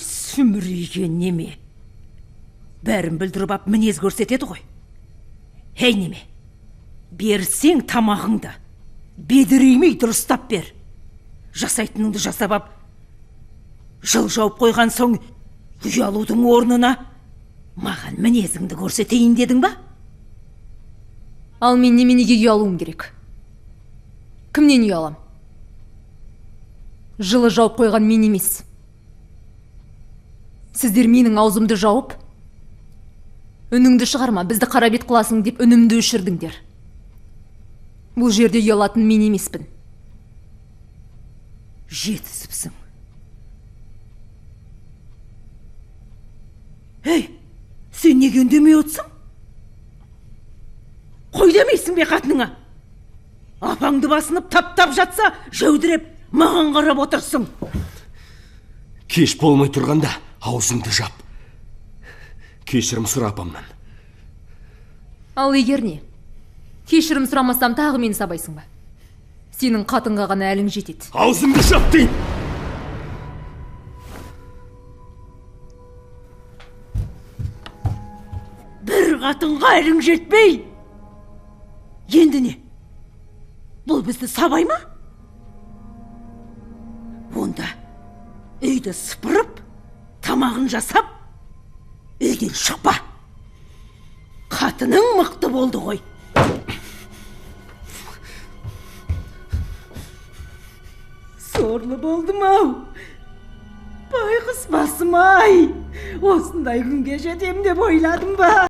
Сүмірейген неме. Бәрін білдіріп ап мінез көрсетеді ғой. Хей неме, берсең тамағыңды, бедіреймей дұрыстап бер. Жасайтыныңды жасап ап, жыл жауып қойған соң, ұялудың орнына маған мінезіңді көрсетейін дедің ба? Ал мен неменеге ұялуым керек? Кімнен ұялам? Жылы жауып қойған мен емес. Сіздер менің аузымды жауып, үніңді шығарма, бізді қара бет қыласың деп үнімді өшірдіңдер. Бұл жерде ұялатын мен емеспін. Жетісіпсің. Ей, сен неге үндемей отсың? Қой демейсің бе қатыныңа? Апаңды басынып таптап жатса, жәудіреп маған қарап отырсың. Кеш болмай тұрғанда аузыңды жап. Кешірім сұра апамнан. Ал егер не? Кешірім сұрамасам тағы мені сабайсың ба? Сенің қатынға ғана әлің жетеді. Аузыңды жап дейін. Бір қатынға әлің жетпей. Енді не? Бұл бізді сабай ма? Онда үйді сыпырып, тамағын жасап, үйден шықпа. Қатының мықты болды ғой. Сорлы болдым-ау. Байғұс басым-ай. Осындай күнге жетем деп ойладым ба?